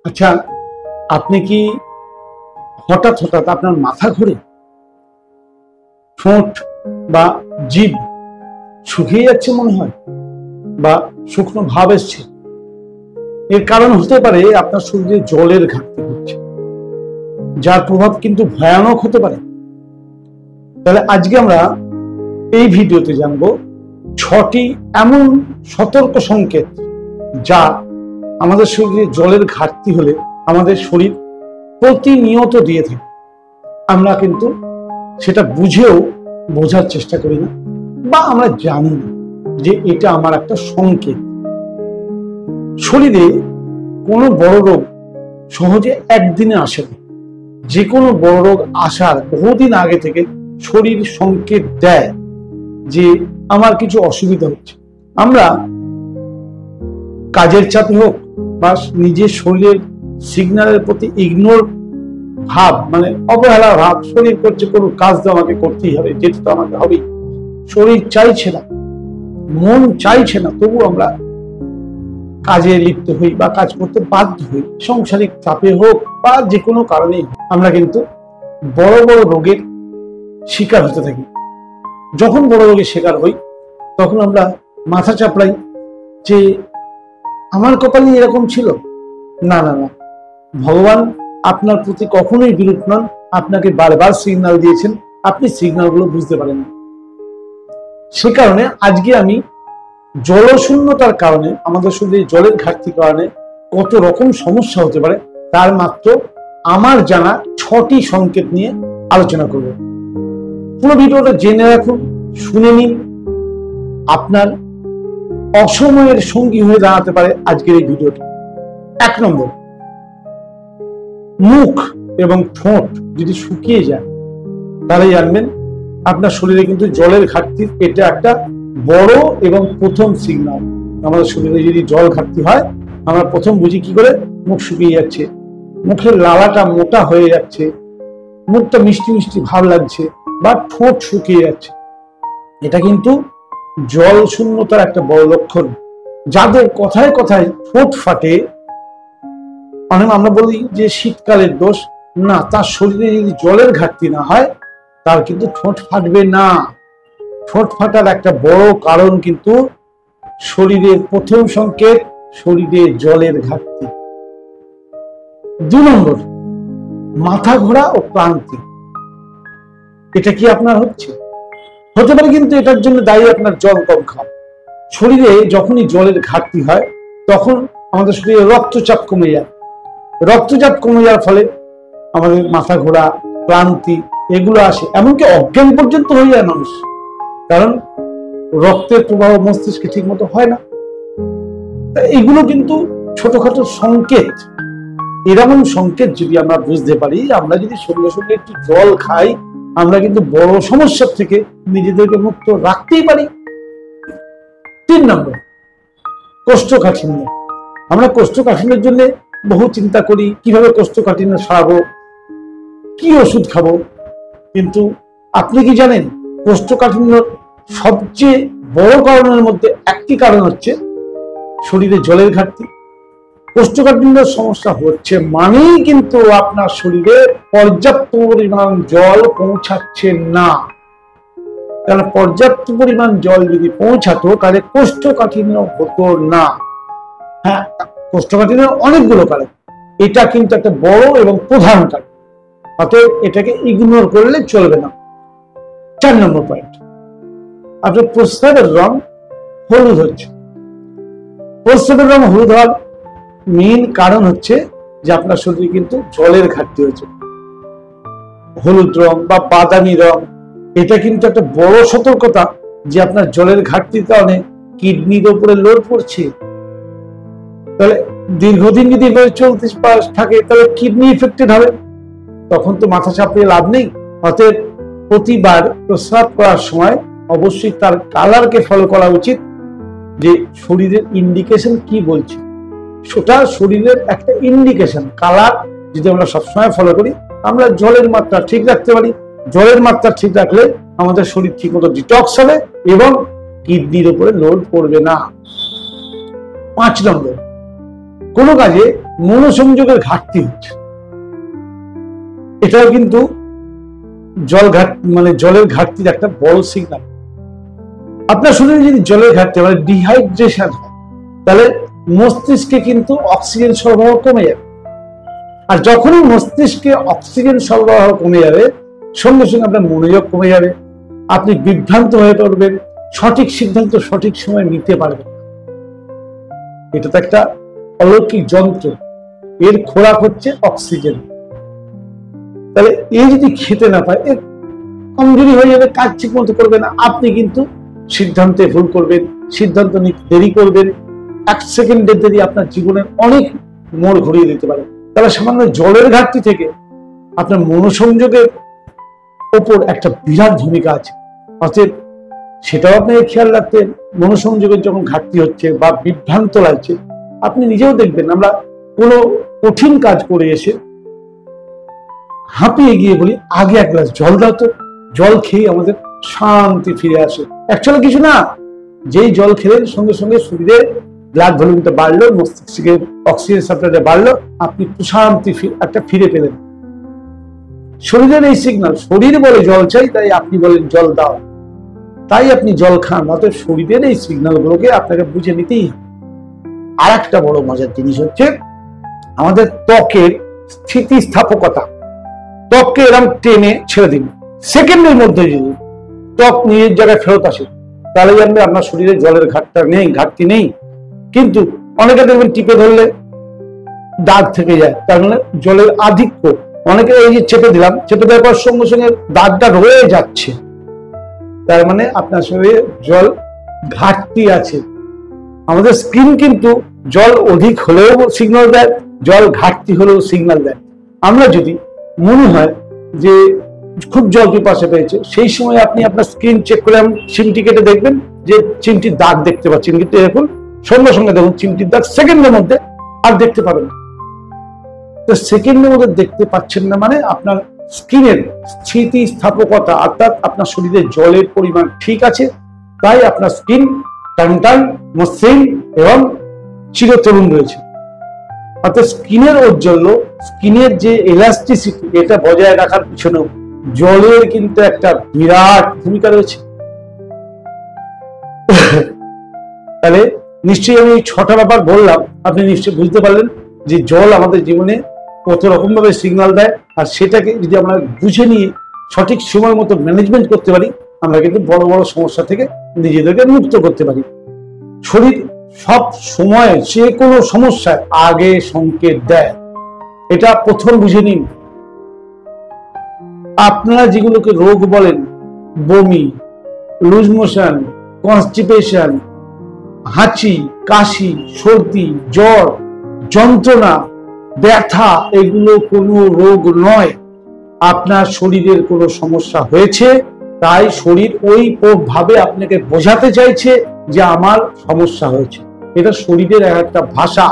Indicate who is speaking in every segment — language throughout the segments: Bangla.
Speaker 1: আচ্ছা, আপনি কি হঠাৎ হঠাৎ আপনার মাথা ঘুরে, ঠোঁট বা জিভ শুকিয়ে যাচ্ছে মনে হয়, বা শুকনো ভাব এসছে? এর কারণ হতে পারে আপনার শরীরে জলের ঘাটতি হচ্ছে, যার প্রভাব কিন্তু ভয়ানক হতে পারে। তাহলে আজকে আমরা এই ভিডিওতে জানবো 6টি এমন সতর্ক সংকেত যা আমাদের শরীরে জলের ঘাটতি হলে আমাদের শরীর প্রতিনিয়ত দিয়ে থাকে। আমরা কিন্তু সেটা বুঝেও বোঝার চেষ্টা করি না, বা আমরা জানি না যে এটা আমার একটা সংকেত। শরীরে কোনো বড় রোগ সহজে একদিনে আসে না। যে কোনো বড় রোগ আসার বহুদিন আগে থেকে শরীর সংকেত দেয় যে আমার কিছু অসুবিধা হচ্ছে। আমরা কাজের চাপে হোক বা নিজের শরীরের সিগন্যালের প্রতি ইগনোর ভাব, মানে অবহেলা ভাব, শরীর করছে কোনো কাজ তো আমাকে করতেই হবে, যেটা তো আমাকে হবেই, শরীর চাইছে না, মন চাইছে না, তবু আমরা কাজে লিপ্ত হই বা কাজ করতে বাধ্য হই। সাংসারিক চাপে হোক বা যে কোনো কারণেই আমরা কিন্তু বড় বড় রোগের শিকার হতে থাকি। যখন বড় রোগের শিকার হই তখন আমরা মাথা চাপড়াই যে আমার কপালে এরকম ছিল। না না না, ভগবান আপনার প্রতি কখনোই বিরূপ নন, আপনাকে বারবার সিগন্যাল দিয়েছেন, আপনি সিগন্যালগুলো বুঝতে পারেন না। সে কারণে আজকে আমি জলশূন্যতার কারণে, আমাদের শরীরে জলের ঘাটতির কারণে কত রকম সমস্যা হতে পারে তার মাত্র আমার জানা 6টি সংকেত নিয়ে আলোচনা করব। পুরো ভিডিওটা জেনে রাখুন, শুনে নিন। আপনার অসময়ের সঙ্গী হয়ে দাঁড়াতে পারে আজকের এই ভিডিওটি। 1 নম্বর, মুখ এবং ঠোঁট যদি শুকিয়ে যায় তাহলে জানবেন আপনার শরীরে কিন্তু জলের ঘাটতির এটা একটা বড় এবং প্রথম সিগন্যাল। আমাদের শরীরে যদি জল ঘাটতি হয় আমরা প্রথম বুঝি কি করে? মুখ শুকিয়ে যাচ্ছে, মুখের লালাটা মোটা হয়ে যাচ্ছে, মুখটা মিষ্টি মিষ্টি ভাব লাগছে, বা ঠোঁট শুকিয়ে যাচ্ছে। এটা কিন্তু জল শূন্যতার একটা বড় লক্ষণ। যাদের কথায় কথায় ঠোঁট ফাটে, অনেক আমরা বলি যে শীতকালের দোষ, না, তার শরীরে যদি জলের ঘাটতি না হয় তার কিন্তু ঠোঁট ফাটবে না। ঠোঁট ফাটার একটা বড় কারণ কিন্তু শরীরের প্রথম সংকেত শরীরে জলের ঘাটতি। 2 নম্বর, মাথা ঘোরা ও ক্লান্তি। এটা কি আপনার হচ্ছে? হতে পারে কিন্তু এটার জন্য দায়ী আপনার জল কম খাওয়া। শরীরে যখনই জলের ঘাটতি হয় তখন আমাদের শরীরে রক্তচাপ কমে যায়। রক্তচাপ কমে যাওয়ার ফলে আমাদের মাথা ঘোরা, ক্লান্তি এগুলো আসে, এমনকি অজ্ঞান পর্যন্ত হয়ে যায় মানুষ, কারণ রক্তের প্রবাহ মস্তিষ্কে ঠিক মতো হয় না। এগুলো কিন্তু ছোটখাটো সংকেত। এরকম সংকেত যদি আমরা বুঝতে পারি, আমরা যদি সঙ্গে সঙ্গে একটু জল খাই, আমরা কিন্তু বড় সমস্যার থেকে নিজেদেরকে মুক্ত রাখতেই পারি। 3 নম্বর, কোষ্ঠকাঠিন্য। আমরা কোষ্ঠকাঠিন্যের জন্য বহু চিন্তা করি, কিভাবে কোষ্ঠকাঠিন্য সারাবো, কি ওষুধ খাবো। কিন্তু আপনি কি জানেন কোষ্ঠকাঠিন্যর সবচেয়ে বড় কারণের মধ্যে একটি কারণ হচ্ছে শরীরে জলের ঘাটতি। কোষ্ঠকাঠিন্যের সমস্যা হচ্ছে মানেই কিন্তু আপনার শরীরে পর্যাপ্ত পরিমাণ জল পৌঁছাচ্ছে না। কারণ পর্যাপ্ত পরিমাণ জল যদি পৌঁছাতো তাহলে কোষ্ঠকাঠিন্য হতো না। হ্যাঁ, কোষ্ঠকাঠিন্যের অনেকগুলো কারণ, এটা কিন্তু একটা বড় এবং প্রধান কারণ, অতএব এটাকে ইগনোর করলে চলবে না। 4 নম্বর পয়েন্ট, আপনার প্রস্রাবের রং হলুদ হচ্ছে। প্রস্রাবের রং হলুদ হওয়ার মেইন কারণ হচ্ছে যে আপনার শরীরে কিন্তু জলের ঘাটতি হয়েছে। হলুদ রং বা বাদামি রং, এটা কিন্তু একটা বড় সতর্কতা যে আপনার জলের ঘাটতির কারণে কিডনির উপরে লোড পড়ছে। তাহলে দীর্ঘদিন যদি এভাবে চলতে থাকে তাহলে কিডনি ইফেক্টেড হবে, তখন তো মাথা চাপিয়ে লাভ নেই। অতএব প্রতিবার প্রস্রাব করার সময় অবশ্যই তার কালারকে ফলো করা উচিত, যে শরীরের ইন্ডিকেশন কি বলছে, সেটা শরীরের একটা ইন্ডিকেশন। কালার যদি আমরা সবসময় ফলো করি, আমরা জলের মাত্রা ঠিক রাখতে পারি। জলের মাত্রা ঠিক রাখলে আমাদের শরীর ঠিক মতো ডিটক্স হবে এবং কিডনির উপরে লোড পড়বে না। 5 নম্বর, কোনো কাজে মনোসংযোগের ঘাটতি হচ্ছে, এটাও কিন্তু জলের ঘাটতির একটা বড় সিগন্যাল। আপনার শরীরে যদি জলের ঘাটতি মানে ডিহাইড্রেশন হয়, তাহলে মস্তিষ্কে কিন্তু অক্সিজেন সরবরাহ কমে যাবে। আর যখনই মস্তিষ্কে অক্সিজেন সরবরাহ কমে যাবে, সঙ্গে সঙ্গে আপনার মনোযোগ কমে যাবে, আপনি বিভ্রান্ত হয়ে পড়বেন, সঠিক সিদ্ধান্ত সঠিক সময় নিতে পারবেন। এটা তো একটা অলৌকিক যন্ত্র, এর খোরাক হচ্ছে অক্সিজেন। তাহলে এই যদি খেতে না পায়, এর কমজোরি হয়ে যাবে, কাজ ঠিক মতো করবে না, আপনি কিন্তু সিদ্ধান্তে ভুল করবেন, সিদ্ধান্ত নিতে দেরি করবেন, 1 সেকেন্ডের দেরি আপনার জীবনের অনেক মোড় ঘুরিয়ে দিতে পারে। তাহলে সামান্য জলের ঘাটতি থেকে আপনার মনোসংযোগের ওপর একটা বিরাট ভূমিকা আছে। অতএব সেটাও আপনাকে খেয়াল রাখতে, মনোসংযোগের যখন ঘাটতি হচ্ছে বা বিভ্রান্ত লাগছে, আপনি নিজেও দেখবেন আমরা কোনো কঠিন কাজ করে এসে হাঁপিয়ে গিয়ে বলি আগে 1 গ্লাস জল দাও তো, জল খেয়ে আমাদের শান্তি ফিরে আসে। অ্যাকচুয়ালি কিছু না, যেই জল খেলেন সঙ্গে সঙ্গে শরীরে ব্লাড ভলিউমটা বাড়লো, মস্তিষ্কে অক্সিজেন সাপ্লাইটা বাড়লো, আপনি প্রশান্তি একটা ফিরে পেলেন। শরীরের এই সিগন্যাল, শরীর বলে জল চাই, তাই আপনি বলেন জল দাও, তাই আপনি জল খান। অর্থাৎ শরীরের এই সিগন্যাল গুলোকে আপনাকে বুঝে নিতেই হবে। আর একটা বড় মজার জিনিস হচ্ছে আমাদের ত্বকের স্থিতিস্থাপকতা। ত্বককে এরকম টেনে ছেড়ে দিন, সেকেন্ডের মধ্যে যদি ত্বক নিজের জায়গায় ফেরত আসে, তাহলে জানবে আপনার শরীরে জলের ঘাটতি নেই। কিন্তু অনেকে দেখবেন টিপে ধরলে দাগ থেকে যায়, তার মানে জলের আধিক্য। অনেকে এই যে চেপে দিলাম, চেপে দেওয়ার পর সঙ্গে সঙ্গে দাগটা রয়ে যাচ্ছে, তার মানে আপনার শরীরে জল ঘাটতি আছে। আমাদের স্কিন কিন্তু জল অধিক হলেও সিগন্যাল দেয়, জল ঘাটতি হলেও সিগন্যাল দেয়। আমরা যদি মনে হয় যে খুব জল পিপাসা পেয়েছে, সেই সময় আপনি আপনার স্ক্রিন চেক করে চিমটি কেটে দেখবেন যে চিমটির দাগ দেখতে পাচ্ছেন, কিন্তু এখন সঙ্গে সঙ্গে দেখুন চিমটির দাগ সেকেন্ডের মধ্যে আর দেখতে পাবেন না। তো সেকেন্ডের মধ্যে দেখতে পাচ্ছেন না মানে আপনার স্কিনের স্থিতিস্থাপকতা, অর্থাৎ আপনার শরীরে জলের পরিমাণ ঠিক আছে, তাই আপনার স্কিন টানটান, মসৃণ এবং চিরতরুণ রয়েছে। অর্থাৎ স্কিনের ঔজ্জ্বল্য, স্কিনের যে এলাস্টিসিটি, এটা বজায় রাখার পিছনেও জলের কিন্তু একটা বিরাট ভূমিকা রয়েছে। তাহলে নিশ্চয়ই আমি 6টা ব্যাপার বললাম, আপনি নিশ্চয়ই বুঝতে পারলেন যে জল আমাদের জীবনে কত রকম ভাবে সিগন্যাল দেয়, আর সেটাকে যদি আমরা বুঝে নিয়ে সঠিক সময় মতো ম্যানেজমেন্ট করতে পারি, আমরা কিন্তু বড় বড় সমস্যা থেকে নিজেদেরকে মুক্ত করতে পারি। শরীর সব সময় যে কোনো সমস্যায় আগে সংকেত দেয়, এটা প্রথম বুঝে নিন। আপনারা যেগুলোকে রোগ বলেন, বমি, লুজ মোশন, কনস্টিপেশন, হাঁচি, কাশি, সর্দি, জ্বর, যন্ত্রণা, ব্যথা, এগুলো কোনো রোগ নয়। আপনার শরীরের কোনো সমস্যা হয়েছে, তাই শরীর ওই ভাবে আপনাকে বোঝাতে চাইছে যে আমার সমস্যা হয়েছে। এটা শরীরের একটা ভাষা।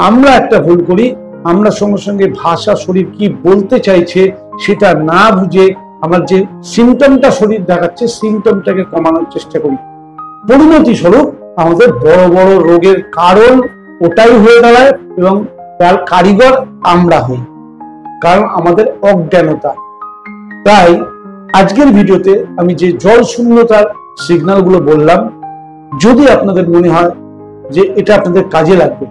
Speaker 1: আমরা একটা ভুল করি, আমরা সঙ্গে সঙ্গে ভাষা শরীর কি বলতে চাইছে সেটা না বুঝে আমার যে সিমটমটা শরীর দেখাচ্ছে, সিমটমটাকে কমানোর চেষ্টা করি। পরিণতি স্বরূপ আমাদের বড় বড় রোগের কারণ ওটাই হয়ে দাঁড়ায় এবং তার কারিগর আমরা হই, কারণ আমাদের অজ্ঞানতা। তাই আজকের ভিডিওতে আমি যে জল শূন্যতার সিগন্যাল গুলো বললাম, যদি আপনাদের মনে হয় যে এটা আপনাদের কাজে লাগবে,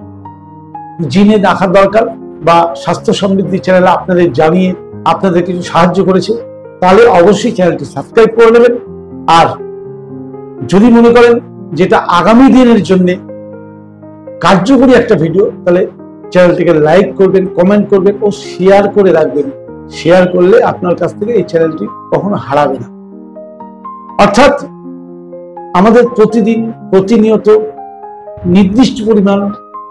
Speaker 1: জিনে দেখার দরকার বা স্বাস্থ্য সমৃদ্ধি চ্যানেলে আপনাদের জানিয়ে আপনাদের কিছু সাহায্য করেছে, তাহলে অবশ্যই চ্যানেলটি সাবস্ক্রাইব করে নেবেন। আর যদি মনে করেন যেটা আগামী দিনের জন্য কার্যকরী একটা ভিডিও, তাহলে চ্যানেলটিকে লাইক করবেন, কমেন্ট করবেন ও শেয়ার করে রাখবেন। শেয়ার করলে আপনার কাছ থেকে এই চ্যানেলটি কখনো হারাবে না। অর্থাৎ আমাদের প্রতিনিয়ত নির্দিষ্ট পরিমাণ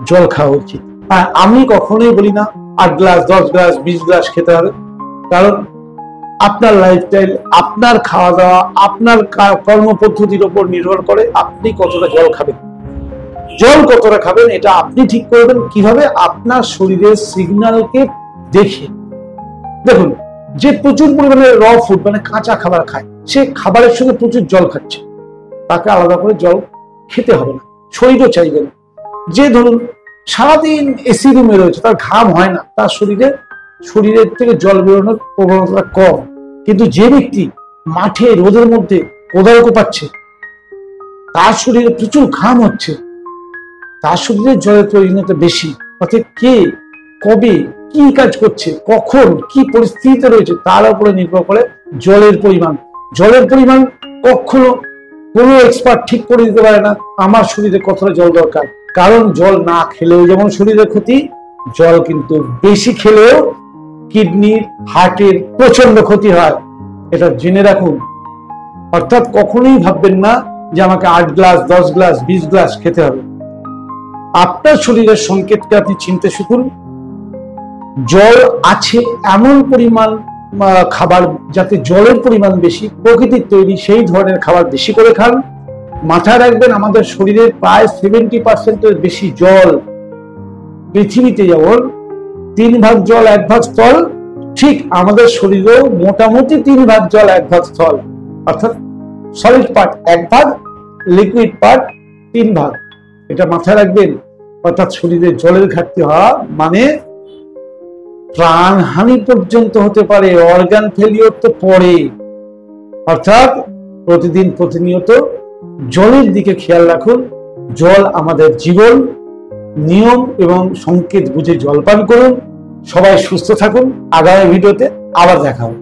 Speaker 1: জল খাওয়া উচিত। আর আমি কখনোই বলি না 8 গ্লাস, 10 গ্লাস, 20 গ্লাস খেতে হবে, কারণ আপনার লাইফস্টাইল, আপনার খাওয়া দাওয়া, আপনার কর্মপদ্ধতির উপর নির্ভর করে আপনি কতটা জল খাবেন। জল কতটা খাবেন এটা আপনি ঠিক করবেন। কিভাবে? আপনার শরীরের সিগন্যালকে দেখে। দেখুন, যে প্রচুর পরিমাণে র ফুড মানে কাঁচা খাবার খায়, সে খাবারের সঙ্গে প্রচুর জল খাচ্ছে, তাকে আলাদা করে জল খেতে হবে না, শরীরও চাইবে না। যে ধরুন সারাদিন এসি রুমে রয়েছে, তার ঘাম হয় না, তার শরীরের থেকে জল বেরোনোর প্রবণতা কম। কিন্তু যে ব্যক্তি মাঠে রোদের মধ্যে কোদাল কোপাচ্ছে, তার শরীরে প্রচুর ঘাম হচ্ছে, তার শরীরে জলের প্রয়োজনীয়তা বেশি। অর্থাৎ কে কবে কি কাজ করছে, কখন কি পরিস্থিতিতে রয়েছে, তার উপরে নির্ভর করে জলের পরিমাণ। জলের পরিমাণ কখনো কোনো এক্সপার্ট ঠিক করে দিতে পারে না আমার শরীরে কতটা জল দরকার। কারণ জল না খেলেও যেমন শরীরের ক্ষতি, জল কিন্তু বেশি খেলেও কিডনির, হার্টের প্রচন্ড ক্ষতি হয়, এটা জেনে রাখুন। অর্থাৎ কখনোই ভাববেন না যে আমাকে 8 গ্লাস 10 গ্লাস 20 গ্লাস খেতে হবে। আপনার শরীরের সংকেতকে আপনি চিনতে শিখুন। জল আছে এমন পরিমাণ খাবার, যাতে জলের পরিমাণ বেশি, প্রকৃতির তৈরি সেই ধরনের খাবার বেশি করে খান। মাথায় রাখবেন, আমাদের শরীরের প্রায় 70% বেশি জল। পৃথিবীতে যেমন 3 ভাগ জল 1 ভাগ স্থল, ঠিক আমাদের শরীরেও মোটামুটি 3 ভাগ জল 1 ভাগ স্থল। অর্থাৎ সলিড পার্ট 1 ভাগ, লিকুইড পার্ট 3 ভাগ। এটা মাথায় রাখবেন। অর্থাৎ শরীরে জলের ঘাটতি হওয়া মানে প্রাণহানি পর্যন্ত হতে পারে, অর্গান ফেলিওর তো পরে। অর্থাৎ প্রতিদিন প্রতিনিয়ত জলের দিকে খেয়াল রাখুন। জল আমাদের জীবন, নিয়ম এবং সংকেত বুঝে জল পান করুন। সবাই সুস্থ থাকুন। আগামী ভিডিওতে আবার দেখা হবে।